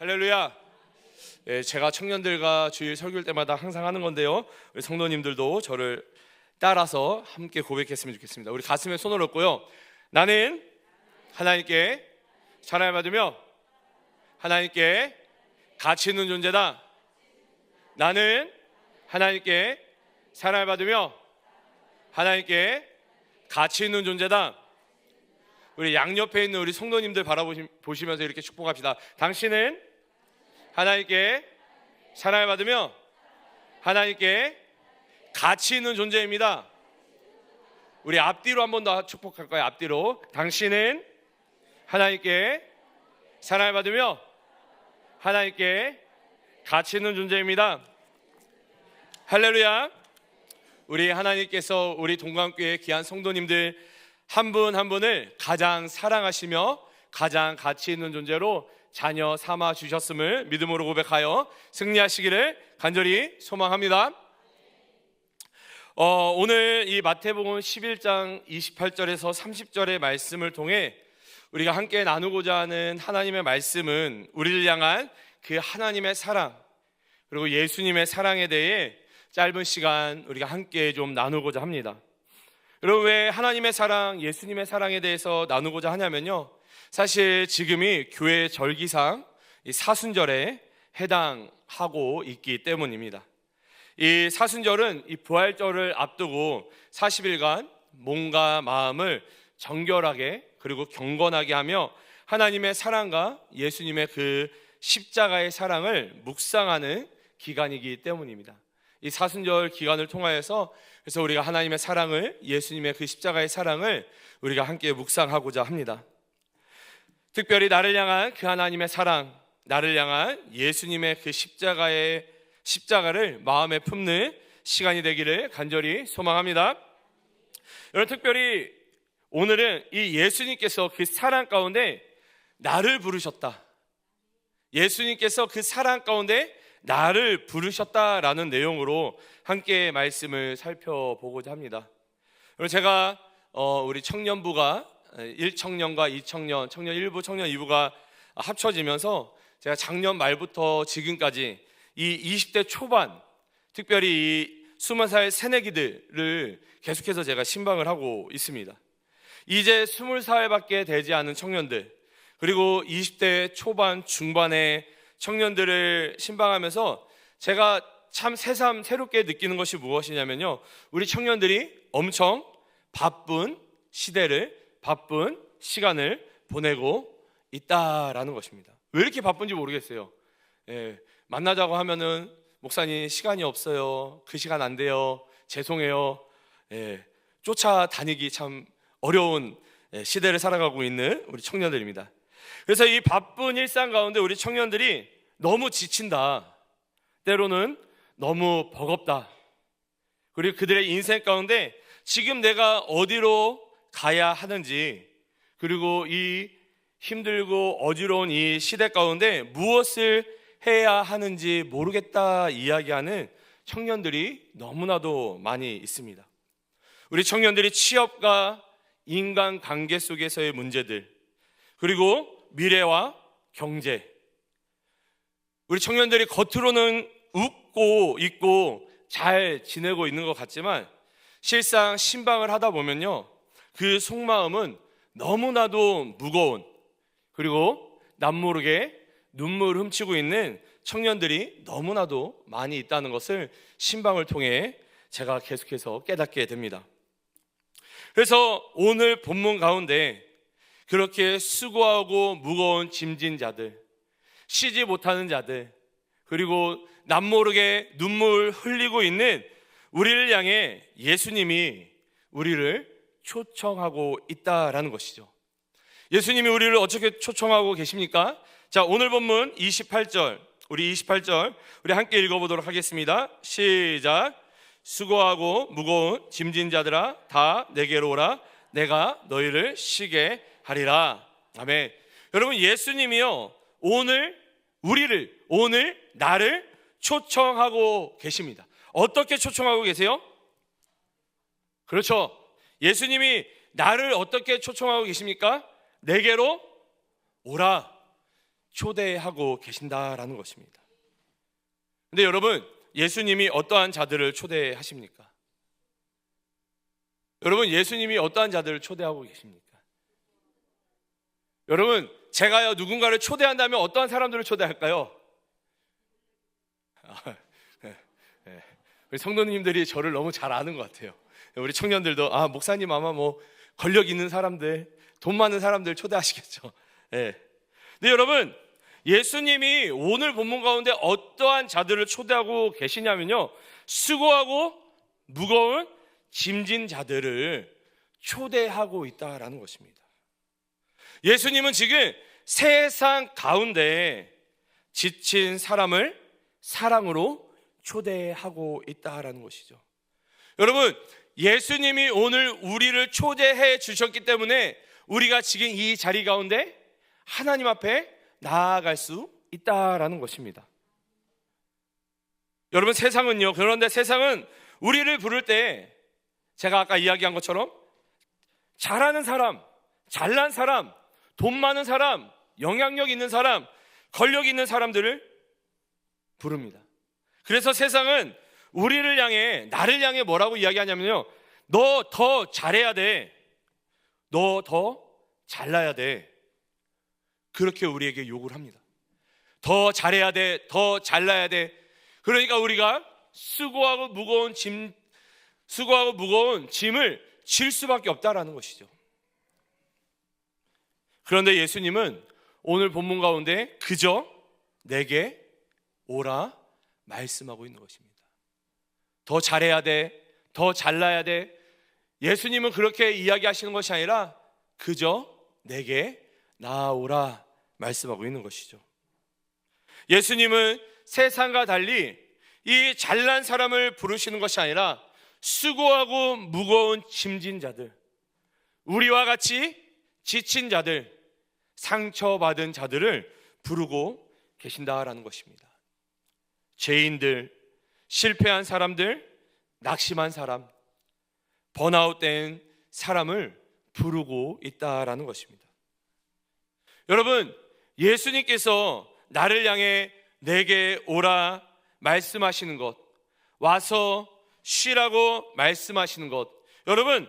할렐루야. 제가 청년들과 주일 설교할 때마다 항상 하는 건데요, 우리 성도님들도 저를 따라서 함께 고백했으면 좋겠습니다. 우리 가슴에 손을 얹고요, 나는 하나님께 사랑을 받으며 하나님께 가치 있는 존재다. 나는 하나님께 사랑을 받으며 하나님께 가치 있는 존재다. 우리 양옆에 있는 우리 성도님들 바라보시면서 이렇게 축복합시다. 당신은 하나님께 사랑을 받으며 하나님께 가치 있는 존재입니다. 우리 앞뒤로 한 번 더 축복할 거예요. 앞뒤로. 당신은 하나님께 사랑을 받으며 하나님께 가치 있는 존재입니다. 할렐루야. 우리 하나님께서 우리 동감교회 귀한 성도님들 한 분 한 분을 가장 사랑하시며 가장 가치 있는 존재로 자녀 삼아 주셨음을 믿음으로 고백하여 승리하시기를 간절히 소망합니다. 오늘 이 마태복음 11장 28절에서 30절의 말씀을 통해 우리가 함께 나누고자 하는 하나님의 말씀은 우리를 향한 그 하나님의 사랑, 그리고 예수님의 사랑에 대해 짧은 시간 우리가 함께 좀 나누고자 합니다. 여러분, 왜 하나님의 사랑, 예수님의 사랑에 대해서 나누고자 하냐면요, 사실 지금이 교회 절기상 이 사순절에 해당하고 있기 때문입니다. 이 사순절은 이 부활절을 앞두고 40일간 몸과 마음을 정결하게 그리고 경건하게 하며 하나님의 사랑과 예수님의 그 십자가의 사랑을 묵상하는 기간이기 때문입니다. 이 사순절 기간을 통하여서 그래서 우리가 하나님의 사랑을, 예수님의 그 십자가의 사랑을 우리가 함께 묵상하고자 합니다. 특별히 나를 향한 그 하나님의 사랑, 나를 향한 예수님의 그 십자가를 마음에 품는 시간이 되기를 간절히 소망합니다. 여러분, 특별히 오늘은 이 예수님께서 그 사랑 가운데 나를 부르셨다, 예수님께서 그 사랑 가운데 나를 부르셨다라는 내용으로 함께 말씀을 살펴보고자 합니다. 여러분, 제가 우리 청년부가 1청년과 2청년, 청년 1부, 청년 2부가 합쳐지면서 제가 작년 말부터 지금까지 이 20대 초반, 특별히 이 20살 새내기들을 계속해서 제가 신방을 하고 있습니다. 이제 20살밖에 되지 않은 청년들, 그리고 20대 초반, 중반의 청년들을 신방하면서 제가 참 새삼 새롭게 느끼는 것이 무엇이냐면요, 우리 청년들이 엄청 바쁜 시대를, 바쁜 시간을 보내고 있다라는 것입니다. 왜 이렇게 바쁜지 모르겠어요. 만나자고 하면은 목사님 시간이 없어요, 그 시간 안 돼요, 죄송해요. 쫓아다니기 참 어려운 시대를 살아가고 있는 우리 청년들입니다. 그래서 이 바쁜 일상 가운데 우리 청년들이 너무 지친다, 때로는 너무 버겁다, 그리고 그들의 인생 가운데 지금 내가 어디로 가야 하는지, 그리고 이 힘들고 어지러운 이 시대 가운데 무엇을 해야 하는지 모르겠다 이야기하는 청년들이 너무나도 많이 있습니다. 우리 청년들이 취업과 인간관계 속에서의 문제들, 그리고 미래와 경제, 우리 청년들이 겉으로는 웃고 있고 잘 지내고 있는 것 같지만 실상 신방을 하다 보면요, 그 속마음은 너무나도 무거운, 그리고 남모르게 눈물 훔치고 있는 청년들이 너무나도 많이 있다는 것을 신방을 통해 제가 계속해서 깨닫게 됩니다. 그래서 오늘 본문 가운데 그렇게 수고하고 무거운 짐진 자들, 쉬지 못하는 자들, 그리고 남모르게 눈물 흘리고 있는 우리를 향해 예수님이 우리를 초청하고 있다라는 것이죠. 예수님이 우리를 어떻게 초청하고 계십니까? 자, 오늘 본문 28절, 우리 28절 우리 함께 읽어보도록 하겠습니다. 시작. 수고하고 무거운 짐진 자들아 다 내게로 오라, 내가 너희를 쉬게 하리라. 아멘. 여러분, 예수님이요, 오늘 나를 초청하고 계십니다. 어떻게 초청하고 계세요? 그렇죠. 예수님이 나를 어떻게 초청하고 계십니까? 내게로 오라. 초대하고 계신다라는 것입니다. 근데 여러분, 예수님이 어떠한 자들을 초대하십니까? 여러분, 예수님이 어떠한 자들을 초대하고 계십니까? 여러분, 제가요 누군가를 초대한다면 어떠한 사람들을 초대할까요? 우리 성도님들이 저를 너무 잘 아는 것 같아요. 우리 청년들도 목사님 아마 뭐 권력 있는 사람들, 돈 많은 사람들 초대하시겠죠. 근데 여러분, 예수님이 오늘 본문 가운데 어떠한 자들을 초대하고 계시냐면요, 수고하고 무거운 짐진 자들을 초대하고 있다라는 것입니다. 예수님은 지금 세상 가운데 지친 사람을 사랑으로 초대하고 있다라는 것이죠. 여러분, 예수님이 오늘 우리를 초대해 주셨기 때문에 우리가 지금 이 자리 가운데 하나님 앞에 나아갈 수 있다라는 것입니다. 여러분, 세상은요, 그런데 세상은 우리를 부를 때 제가 아까 이야기한 것처럼 잘하는 사람, 잘난 사람, 돈 많은 사람, 영향력 있는 사람, 권력 있는 사람들을 부릅니다. 그래서 세상은 우리를 향해, 나를 향해 뭐라고 이야기하냐면요, 너 더 잘해야 돼, 너 더 잘나야 돼, 그렇게 우리에게 욕을 합니다. 더 잘해야 돼, 더 잘나야 돼. 그러니까 우리가 수고하고 무거운 짐을 질 수밖에 없다라는 것이죠. 그런데 예수님은 오늘 본문 가운데 그저 내게 오라 말씀하고 있는 것입니다. 더 잘해야 돼, 더 잘나야 돼. 예수님은 그렇게 이야기하시는 것이 아니라 그저 내게 나아오라 말씀하고 있는 것이죠. 예수님은 세상과 달리 이 잘난 사람을 부르시는 것이 아니라 수고하고 무거운 짐진 자들, 우리와 같이 지친 자들, 상처받은 자들을 부르고 계신다라는 것입니다. 죄인들, 실패한 사람들, 낙심한 사람, 번아웃된 사람을 부르고 있다라는 것입니다. 여러분, 예수님께서 나를 향해 내게 오라 말씀하시는 것, 와서 쉬라고 말씀하시는 것, 여러분,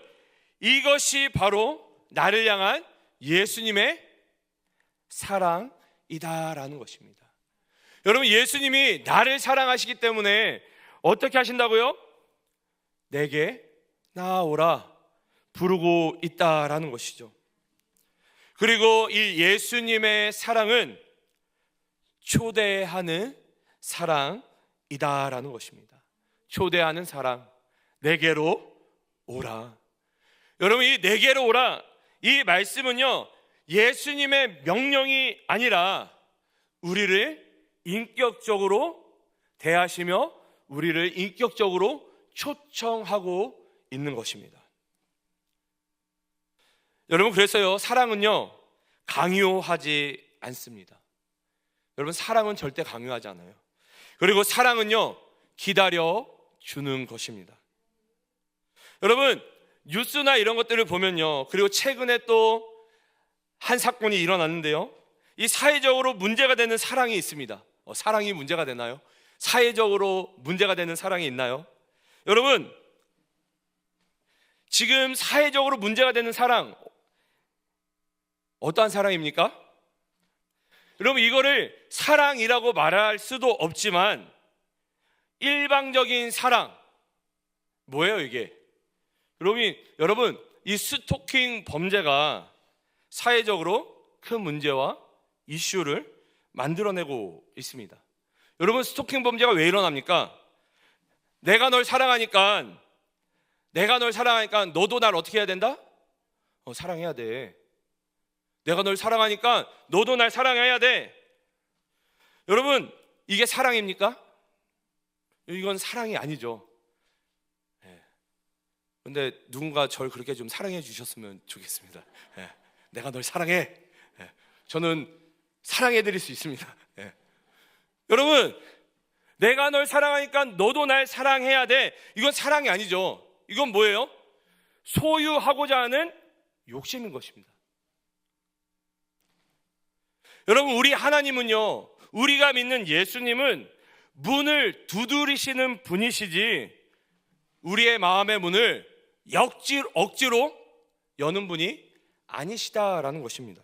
이것이 바로 나를 향한 예수님의 사랑이다라는 것입니다. 여러분, 예수님이 나를 사랑하시기 때문에 어떻게 하신다고요? 내게 나아오라 부르고 있다라는 것이죠. 그리고 이 예수님의 사랑은 초대하는 사랑이다라는 것입니다. 초대하는 사랑, 내게로 오라. 여러분, 이 내게로 오라, 이 말씀은요, 예수님의 명령이 아니라 우리를 인격적으로 대하시며 우리를 인격적으로 초청하고 있는 것입니다. 여러분, 그래서요, 사랑은요 강요하지 않습니다. 여러분, 사랑은 절대 강요하지 않아요. 그리고 사랑은요 기다려 주는 것입니다. 여러분, 뉴스나 이런 것들을 보면요, 그리고 최근에 또 한 사건이 일어났는데요, 이 사회적으로 문제가 되는 사랑이 있습니다. 사랑이 문제가 되나요? 사회적으로 문제가 되는 사랑이 있나요? 여러분, 지금 사회적으로 문제가 되는 사랑, 어떠한 사랑입니까? 여러분, 이거를 사랑이라고 말할 수도 없지만 일방적인 사랑, 뭐예요 이게? 여러분, 이 스토킹 범죄가 사회적으로 큰 문제와 이슈를 만들어내고 있습니다. 여러분, 스토킹 범죄가 왜 일어납니까? 내가 널 사랑하니까 너도 날 어떻게 해야 된다? 사랑해야 돼. 내가 널 사랑하니까 너도 날 사랑해야 돼. 여러분, 이게 사랑입니까? 이건 사랑이 아니죠. 근데 누군가 저를 그렇게 좀 사랑해 주셨으면 좋겠습니다. 내가 널 사랑해. 저는 사랑해 드릴 수 있습니다. 여러분, 내가 널 사랑하니까 너도 날 사랑해야 돼. 이건 사랑이 아니죠. 이건 뭐예요? 소유하고자 하는 욕심인 것입니다. 여러분, 우리 하나님은요, 우리가 믿는 예수님은 문을 두드리시는 분이시지 우리의 마음의 문을 억지로 여는 분이 아니시다라는 것입니다.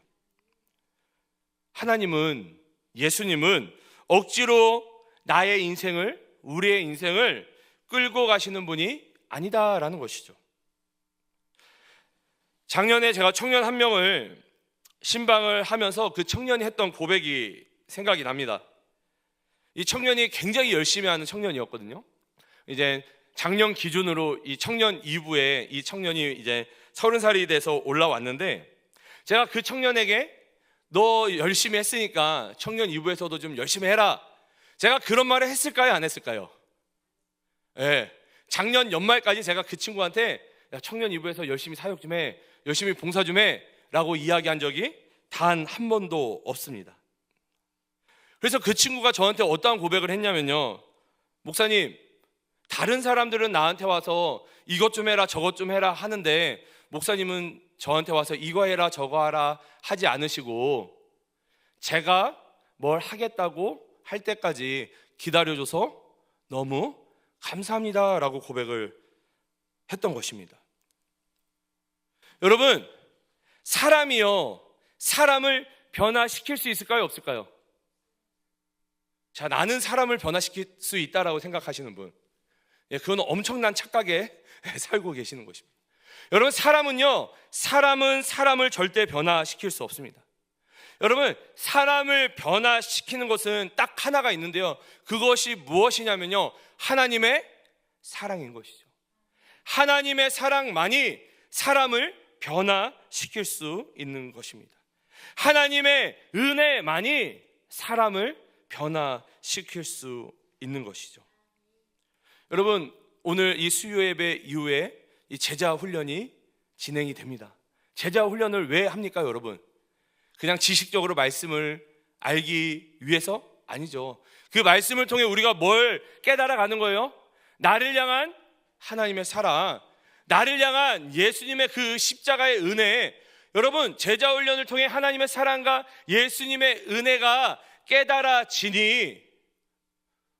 하나님은, 예수님은 억지로 나의 인생을, 우리의 인생을 끌고 가시는 분이 아니다라는 것이죠. 작년에 제가 청년 한 명을 신방을 하면서 그 청년이 했던 고백이 생각이 납니다. 이 청년이 굉장히 열심히 하는 청년이었거든요. 이제 작년 기준으로 이 청년 2부에 이 청년이 이제 30살이 돼서 올라왔는데, 제가 그 청년에게 너 열심히 했으니까 청년 2부에서도 좀 열심히 해라, 제가 그런 말을 했을까요, 안 했을까요? 예. 작년 연말까지 제가 그 친구한테 야, 청년 2부에서 열심히 사역 좀 해, 열심히 봉사 좀 해 라고 이야기한 적이 단 한 번도 없습니다. 그래서 그 친구가 저한테 어떠한 고백을 했냐면요, 목사님, 다른 사람들은 나한테 와서 이것 좀 해라 저것 좀 해라 하는데 목사님은 저한테 와서 이거 해라 저거 하라 하지 않으시고 제가 뭘 하겠다고 할 때까지 기다려줘서 너무 감사합니다 라고 고백을 했던 것입니다. 여러분, 사람이요, 사람을 변화시킬 수 있을까요, 없을까요? 자, 나는 사람을 변화시킬 수 있다라고 생각하시는 분, 그건 엄청난 착각에 살고 계시는 것입니다. 여러분, 사람은 사람을 절대 변화시킬 수 없습니다. 여러분, 사람을 변화시키는 것은 딱 하나가 있는데요, 그것이 무엇이냐면요, 하나님의 사랑인 것이죠. 하나님의 사랑만이 사람을 변화시킬 수 있는 것입니다. 하나님의 은혜만이 사람을 변화시킬 수 있는 것이죠. 여러분, 오늘 이 수요 예배 이후에 이 제자 훈련이 진행이 됩니다. 제자 훈련을 왜 합니까, 여러분? 그냥 지식적으로 말씀을 알기 위해서? 아니죠. 그 말씀을 통해 우리가 뭘 깨달아 가는 거예요? 나를 향한 하나님의 사랑, 나를 향한 예수님의 그 십자가의 은혜. 여러분, 제자 훈련을 통해 하나님의 사랑과 예수님의 은혜가 깨달아지니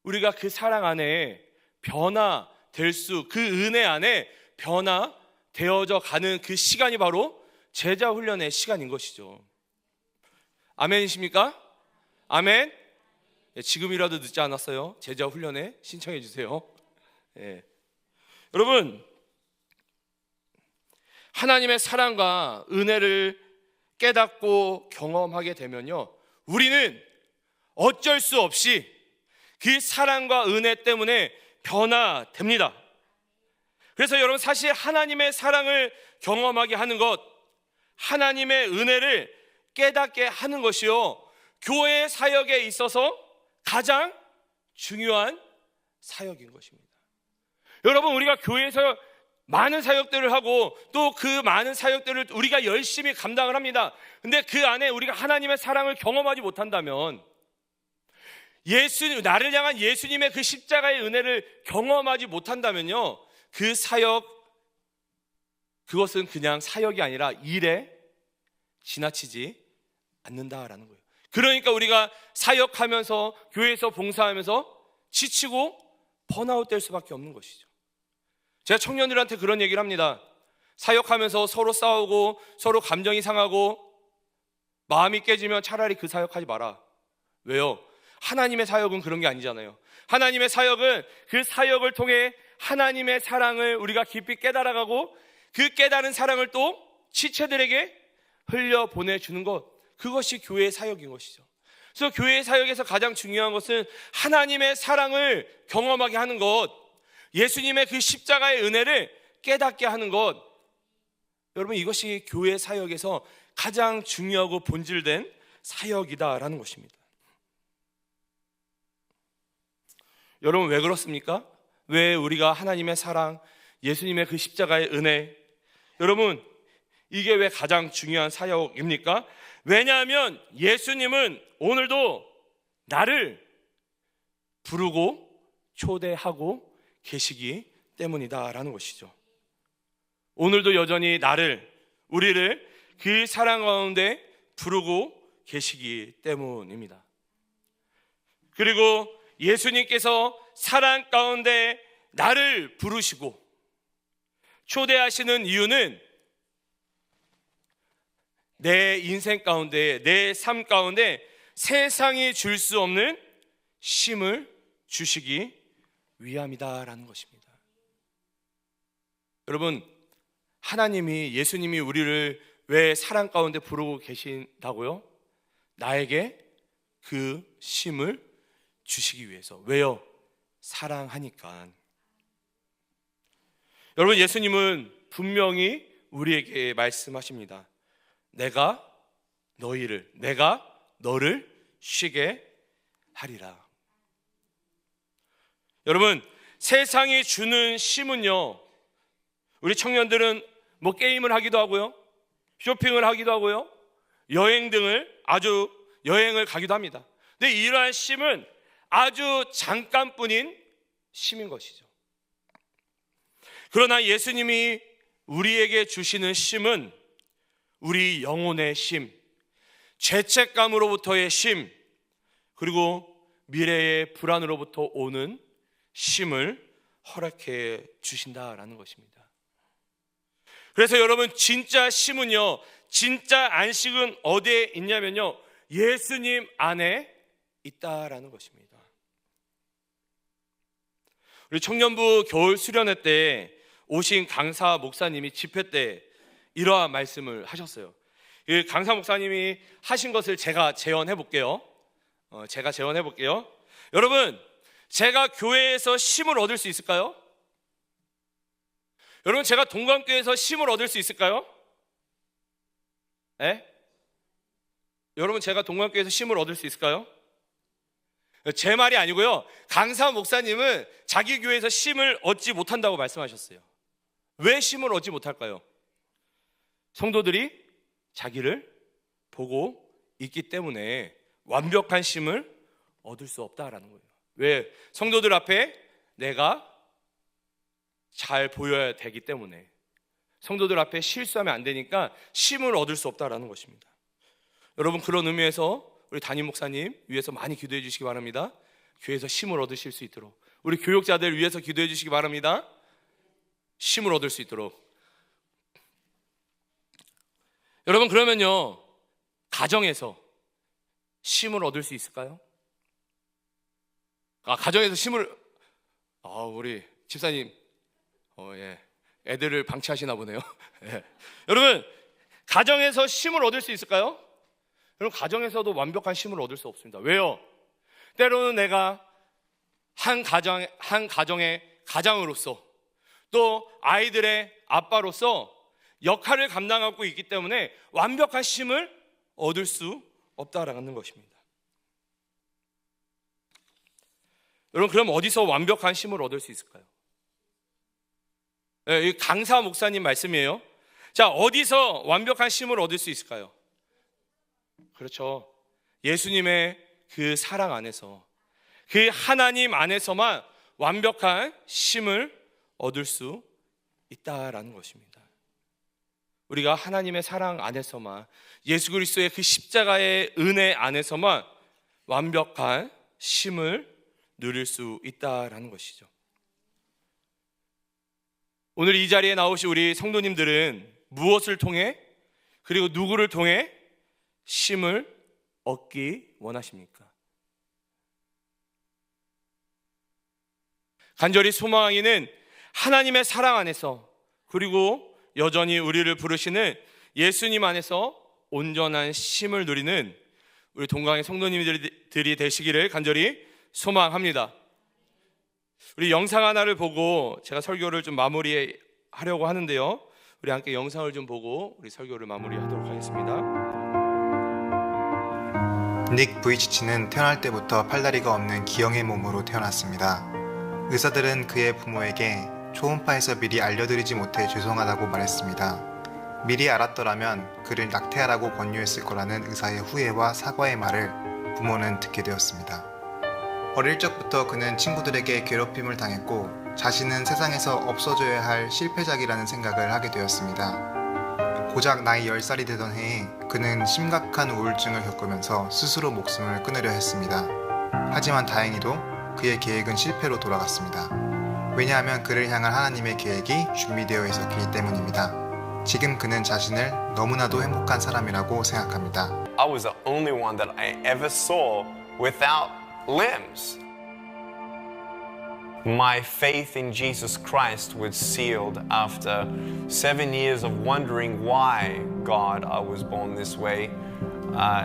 우리가 그 사랑 안에 변화될 수, 그 은혜 안에 변화되어져 가는 그 시간이 바로 제자 훈련의 시간인 것이죠. 아멘이십니까? 아멘. 지금이라도 늦지 않았어요. 제자 훈련에 신청해 주세요. 여러분, 하나님의 사랑과 은혜를 깨닫고 경험하게 되면요, 우리는 어쩔 수 없이 그 사랑과 은혜 때문에 변화됩니다. 그래서 여러분, 사실 하나님의 사랑을 경험하게 하는 것, 하나님의 은혜를 깨닫게 하는 것이요, 교회 사역에 있어서 가장 중요한 사역인 것입니다. 여러분, 우리가 교회에서 많은 사역들을 하고 또 그 많은 사역들을 우리가 열심히 감당을 합니다. 근데 그 안에 우리가 하나님의 사랑을 경험하지 못한다면, 나를 향한 예수님의 그 십자가의 은혜를 경험하지 못한다면요, 그 사역, 그것은 그냥 사역이 아니라 일에 지나치지 않는다라는 거예요. 그러니까 우리가 사역하면서, 교회에서 봉사하면서 지치고 번아웃 될 수밖에 없는 것이죠. 제가 청년들한테 그런 얘기를 합니다. 사역하면서 서로 싸우고 서로 감정이 상하고 마음이 깨지면 차라리 그 사역하지 마라. 왜요? 하나님의 사역은 그런 게 아니잖아요. 하나님의 사역은 그 사역을 통해 하나님의 사랑을 우리가 깊이 깨달아가고 그 깨달은 사랑을 또 지체들에게 흘려보내주는 것, 그것이 교회의 사역인 것이죠. 그래서 교회의 사역에서 가장 중요한 것은 하나님의 사랑을 경험하게 하는 것, 예수님의 그 십자가의 은혜를 깨닫게 하는 것, 여러분, 이것이 교회 사역에서 가장 중요하고 본질된 사역이다라는 것입니다. 여러분, 왜 그렇습니까? 왜 우리가 하나님의 사랑, 예수님의 그 십자가의 은혜, 여러분, 이게 왜 가장 중요한 사역입니까? 왜냐하면 예수님은 오늘도 나를 부르고 초대하고 계시기 때문이다라는 것이죠. 오늘도 여전히 우리를 그 사랑 가운데 부르고 계시기 때문입니다. 그리고 예수님께서 사랑 가운데 나를 부르시고 초대하시는 이유는 내 인생 가운데, 내 삶 가운데 세상이 줄 수 없는 쉼을 주시기 위함이다라는 것입니다. 여러분, 하나님이, 예수님이 우리를 왜 사랑 가운데 부르고 계신다고요? 나에게 그 쉼을 주시기 위해서. 왜요? 사랑하니까. 여러분, 예수님은 분명히 우리에게 말씀하십니다. 내가 너를 쉬게 하리라. 여러분, 세상이 주는 쉼은요, 우리 청년들은 뭐 게임을 하기도 하고요, 쇼핑을 하기도 하고요, 여행을 가기도 합니다. 근데 이러한 쉼은 아주 잠깐뿐인 쉼인 것이죠. 그러나 예수님이 우리에게 주시는 쉼은 우리 영혼의 쉼, 죄책감으로부터의 쉼, 그리고 미래의 불안으로부터 오는 쉼을 허락해 주신다라는 것입니다. 그래서 여러분, 진짜 쉼은요, 진짜 안식은 어디에 있냐면요, 예수님 안에 있다라는 것입니다. 우리 청년부 겨울 수련회 때 오신 강사 목사님이 집회 때 이러한 말씀을 하셨어요. 강사 목사님이 하신 것을 제가 재현해 볼게요. 여러분, 제가 교회에서 쉼을 얻을 수 있을까요? 여러분, 제가 동관교회에서 쉼을 얻을 수 있을까요? 네? 여러분, 제가 동관교회에서 쉼을 얻을 수 있을까요? 제 말이 아니고요, 강사 목사님은 자기 교회에서 쉼을 얻지 못한다고 말씀하셨어요. 왜 쉼을 얻지 못할까요? 성도들이 자기를 보고 있기 때문에 완벽한 쉼을 얻을 수 없다라는 거예요. 왜? 성도들 앞에 내가 잘 보여야 되기 때문에, 성도들 앞에 실수하면 안 되니까 쉼을 얻을 수 없다라는 것입니다. 여러분, 그런 의미에서 우리 담임 목사님 위해서 많이 기도해 주시기 바랍니다. 교회에서 쉼을 얻으실 수 있도록, 우리 교육자들 위해서 기도해 주시기 바랍니다. 쉼을 얻을 수 있도록. 여러분, 그러면요, 가정에서 쉼을 얻을 수 있을까요? 가정에서 쉼을, 우리 집사님, 애들을 방치하시나 보네요. 예. 여러분, 가정에서 쉼을 얻을 수 있을까요? 여러분, 가정에서도 완벽한 쉼을 얻을 수 없습니다. 왜요? 때로는 내가 한 가정의 가장으로서, 또 아이들의 아빠로서 역할을 감당하고 있기 때문에 완벽한 쉼을 얻을 수 없다라는 것입니다. 여러분, 그럼 어디서 완벽한 쉼을 얻을 수 있을까요? 이 강사 목사님 말씀이에요. 자, 어디서 완벽한 쉼을 얻을 수 있을까요? 그렇죠. 예수님의 그 사랑 안에서, 그 하나님 안에서만 완벽한 쉼을 얻을 수 있다라는 것입니다. 우리가 하나님의 사랑 안에서만, 예수 그리스도의 그 십자가의 은혜 안에서만 완벽한 쉼을 누릴 수 있다라는 것이죠. 오늘 이 자리에 나오신 우리 성도님들은 무엇을 통해, 그리고 누구를 통해 쉼을 얻기 원하십니까? 간절히 소망하기는 하나님의 사랑 안에서, 그리고 여전히 우리를 부르시는 예수님 안에서 온전한 쉼을 누리는 우리 동강의 성도님들이 되시기를 간절히 소망합니다. 우리 영상 하나를 보고 제가 설교를 좀 마무리하려고 하는데요, 우리 함께 영상을 좀 보고 우리 설교를 마무리하도록 하겠습니다. 닉 부이치치는 태어날 때부터 팔다리가 없는 기형의 몸으로 태어났습니다. 의사들은 그의 부모에게 초음파에서 미리 알려드리지 못해 죄송하다고 말했습니다. 미리 알았더라면 그를 낙태하라고 권유했을 거라는 의사의 후회와 사과의 말을 부모는 듣게 되었습니다. 어릴 적부터 그는 친구들에게 괴롭힘을 당했고 자신은 세상에서 없어져야 할 실패작이라는 생각을 하게 되었습니다. 고작 나이 10살이 되던 해에 그는 심각한 우울증을 겪으면서 스스로 목숨을 끊으려 했습니다. 하지만 다행히도 그의 계획은 실패로 돌아갔습니다. 왜냐하면 그를 향한 하나님의 계획이 준비되어 있었기 때문입니다. 지금 그는 자신을 너무나도 행복한 사람이라고 생각합니다. I was the only one that I ever saw without limbs. My faith in Jesus Christ was sealed after 7 years of wondering why, God, I was born this way.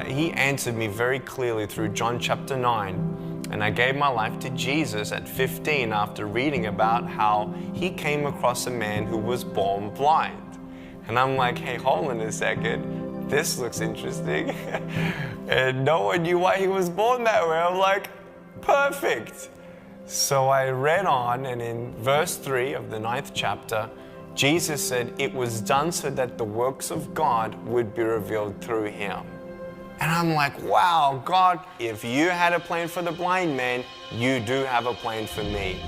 He answered me very clearly through John chapter 9. And I gave my life to Jesus at 15 after reading about how he came across a man who was born blind. And I'm like, hey, hold on a second. This looks interesting. And no one knew why he was born that way. I'm like, perfect. So I read on, and in verse 3 of the 9th chapter, Jesus said, it was done so that the works of God would be revealed through him. And I'm like, wow, God, if you had a plan for the blind man, you do have a plan for me.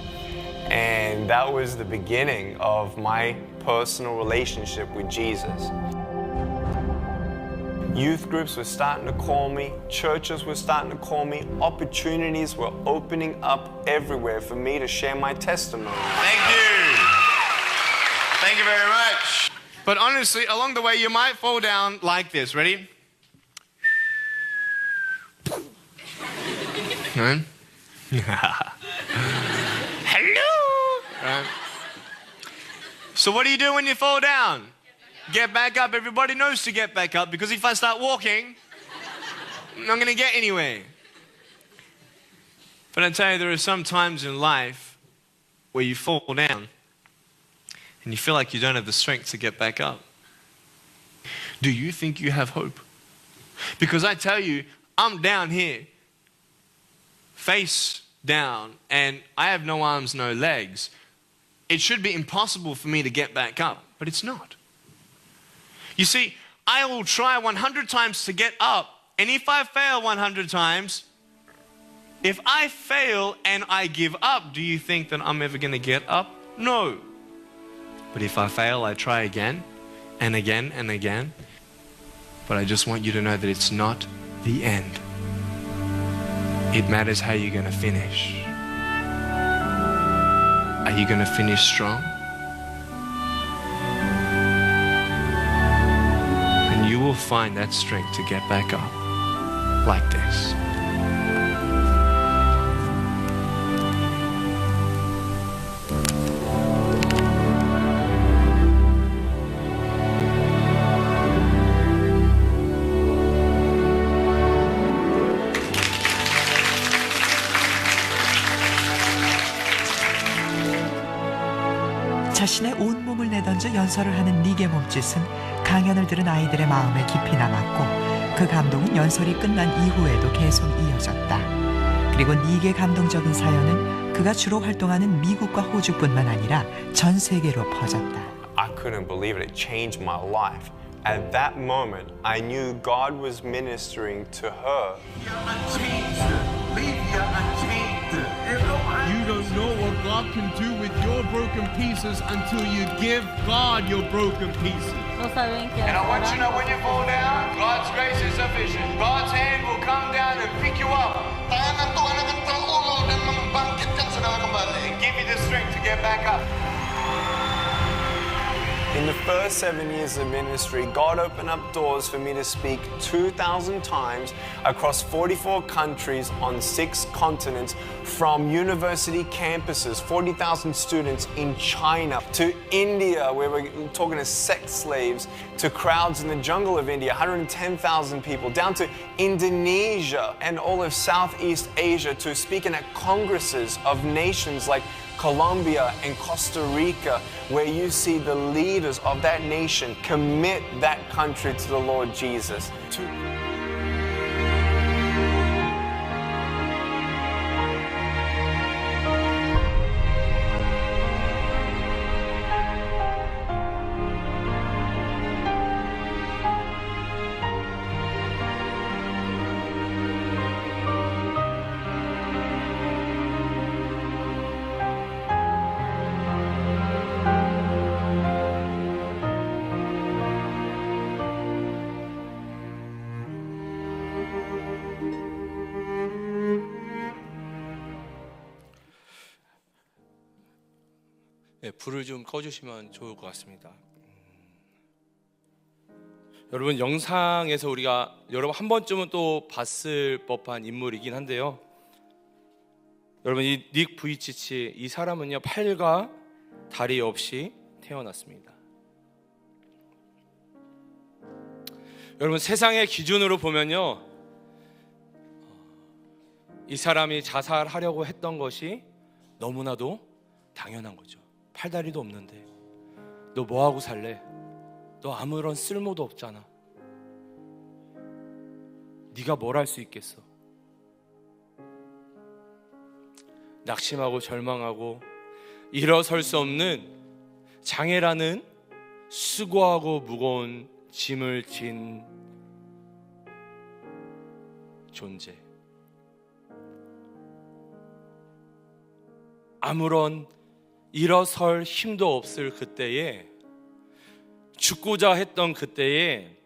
And that was the beginning of my personal relationship with Jesus. Youth groups were starting to call me, churches were starting to call me, opportunities were opening up everywhere for me to share my testimony. Thank you. Thank you very much. But honestly, along the way, you might fall down like this. Ready? Right? Hello. Right. So what do you do when you fall down? Get back up. Everybody knows to get back up, because if I start walking, I'm not going to get anywhere. But I tell you, there are some times in life where you fall down and you feel like you don't have the strength to get back up. Do you think you have hope? Because I tell you, I'm down here, face down, and I have no arms, no legs. It should be impossible for me to get back up, but it's not. You see, I will try 100 times to get up, and if I fail 100 times, if I fail and I give up, do you think that I'm ever going to get up? No. But if I fail, I try again and again and again. But I just want you to know that it's not the end. It matters how you're going to finish. Are you going to finish strong? And you will find that strength to get back up like this. 자신의 온몸을 내던져 연설을 하는 닉의 몸짓은 강연을 들은 아이들의 마음에 깊이 남았고, 그 감동은 연설이 끝난 이후에도 계속 이어졌다. 그리고 닉의 감동적인 사연은 그가 주로 활동하는 미국과 호주뿐만 아니라 전 세계로 퍼졌다. I couldn't believe it. It changed my life. At that moment, I knew God was ministering to her. You don't know what God can do with your broken pieces until you give God your broken pieces. And I want you to know, when you fall down, God's grace is sufficient. God's hand will come down and pick you up. And give you the strength to get back up. In the first 7 years of ministry, God opened up doors for me to speak 2,000 times across 44 countries on 6 continents, from university campuses, 40,000 students in China, to India, where we're talking to sex slaves, to crowds in the jungle of India, 110,000 people, down to Indonesia and all of Southeast Asia, to speaking at congresses of nations like Colombia and Costa Rica, where you see the leaders of that nation commit that country to the Lord Jesus. 불을 좀 꺼주시면 좋을 것 같습니다. 여러분, 영상에서 우리가 여러분 한 번쯤은 또 봤을 법한 인물이긴 한데요. 여러분, 이 닉 부이치치, 이 사람은요 팔과 다리 없이 태어났습니다. 여러분, 세상의 기준으로 보면요, 이 사람이 자살하려고 했던 것이 너무나도 당연한 거죠. 팔다리도 없는데 너 뭐하고 살래? 너 아무런 쓸모도 없잖아. 네가 뭘 할 수 있겠어? 낙심하고 절망하고 일어설 수 없는 장애라는 수고하고 무거운 짐을 진 존재. 아무런 일어설 힘도 없을 그때에, 죽고자 했던 그때에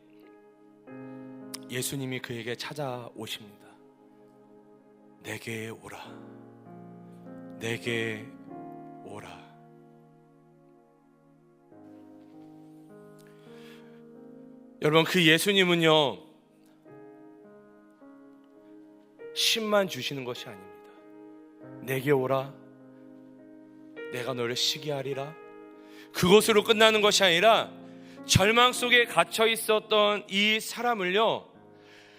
예수님이 그에게 찾아오십니다. 내게 오라, 내게 오라. 여러분, 그 예수님은요 힘만 주시는 것이 아닙니다. 내게 오라, 내가 너를 쉬게 하리라, 그것으로 끝나는 것이 아니라 절망 속에 갇혀 있었던 이 사람을요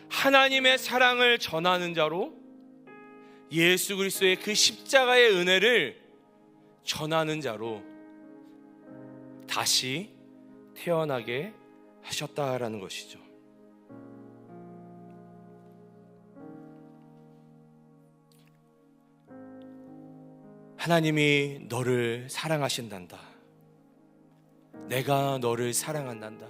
하나님의 사랑을 전하는 자로, 예수 그리스도의 그 십자가의 은혜를 전하는 자로 다시 태어나게 하셨다라는 것이죠. 하나님이 너를 사랑하신단다. 내가 너를 사랑한단다.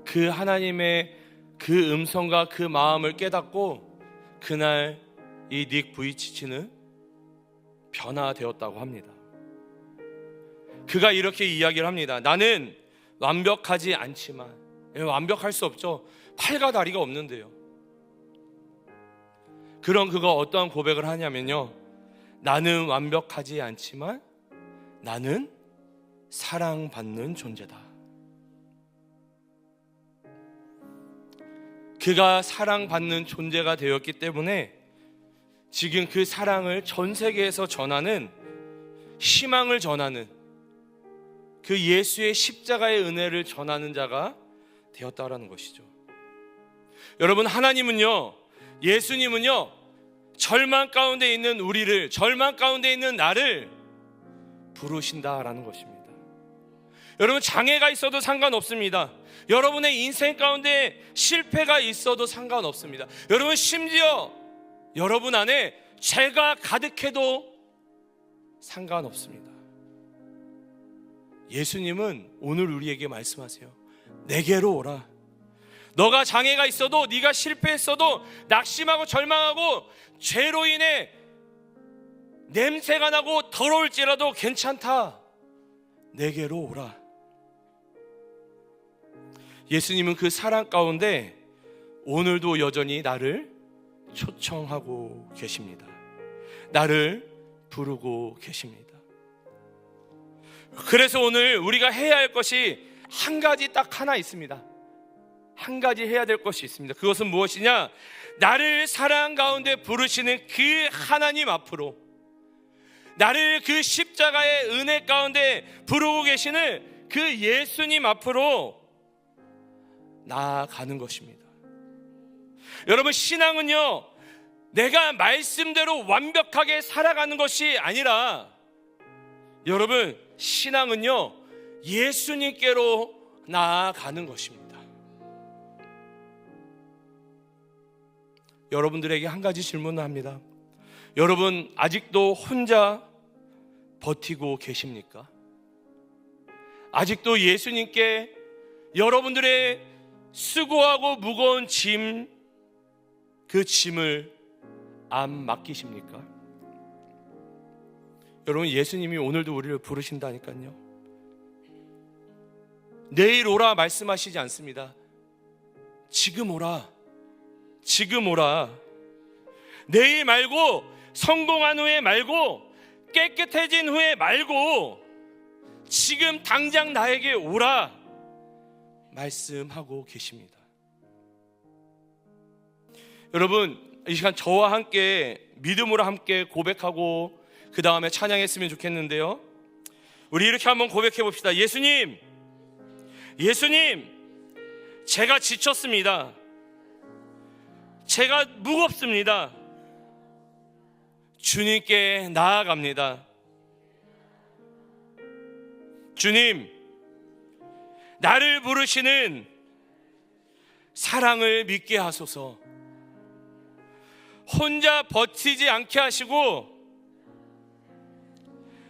그 하나님의 그 음성과 그 마음을 깨닫고 그날 이 닉 부이치치는 변화되었다고 합니다. 그가 이렇게 이야기를 합니다. 나는 완벽하지 않지만, 완벽할 수 없죠. 팔과 다리가 없는데요. 그럼 그가 어떠한 고백을 하냐면요, 나는 완벽하지 않지만 나는 사랑받는 존재다. 그가 사랑받는 존재가 되었기 때문에 지금 그 사랑을 전 세계에서 전하는, 희망을 전하는, 그 예수의 십자가의 은혜를 전하는 자가 되었다라는 것이죠. 여러분, 하나님은요, 예수님은요 절망 가운데 있는 우리를, 절망 가운데 있는 나를 부르신다라는 것입니다. 여러분, 장애가 있어도 상관없습니다. 여러분의 인생 가운데 실패가 있어도 상관없습니다. 여러분, 심지어 여러분 안에 죄가 가득해도 상관없습니다. 예수님은 오늘 우리에게 말씀하세요. 내게로 오라. 너가 장애가 있어도, 네가 실패했어도, 낙심하고 절망하고 죄로 인해 냄새가 나고 더러울지라도 괜찮다. 내게로 오라. 예수님은 그 사랑 가운데 오늘도 여전히 나를 초청하고 계십니다. 나를 부르고 계십니다. 그래서 오늘 우리가 해야 할 것이 한 가지, 딱 하나 있습니다. 한 가지 해야 될 것이 있습니다. 그것은 무엇이냐? 나를 사랑 가운데 부르시는 그 하나님 앞으로, 나를 그 십자가의 은혜 가운데 부르고 계시는 그 예수님 앞으로 나아가는 것입니다. 여러분, 신앙은요 내가 말씀대로 완벽하게 살아가는 것이 아니라, 여러분, 신앙은요 예수님께로 나아가는 것입니다. 여러분들에게 한 가지 질문을 합니다. 여러분, 아직도 혼자 버티고 계십니까? 아직도 예수님께 여러분들의 수고하고 무거운 짐, 그 짐을 안 맡기십니까? 여러분, 예수님이 오늘도 우리를 부르신다니까요. 내일 오라 말씀하시지 않습니다. 지금 오라. 지금 오라. 내일 말고, 성공한 후에 말고, 깨끗해진 후에 말고, 지금 당장 나에게 오라 말씀하고 계십니다. 여러분, 이 시간 저와 함께 믿음으로 함께 고백하고 그 다음에 찬양했으면 좋겠는데요. 우리 이렇게 한번 고백해 봅시다. 예수님, 예수님, 제가 지쳤습니다. 제가 무겁습니다. 주님께 나아갑니다. 주님, 나를 부르시는 사랑을 믿게 하소서. 혼자 버티지 않게 하시고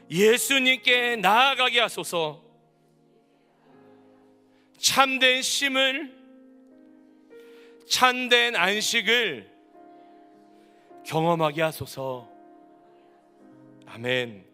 예수님께 나아가게 하소서. 참된 쉼을, 참된 안식을 경험하게 하소서. 아멘.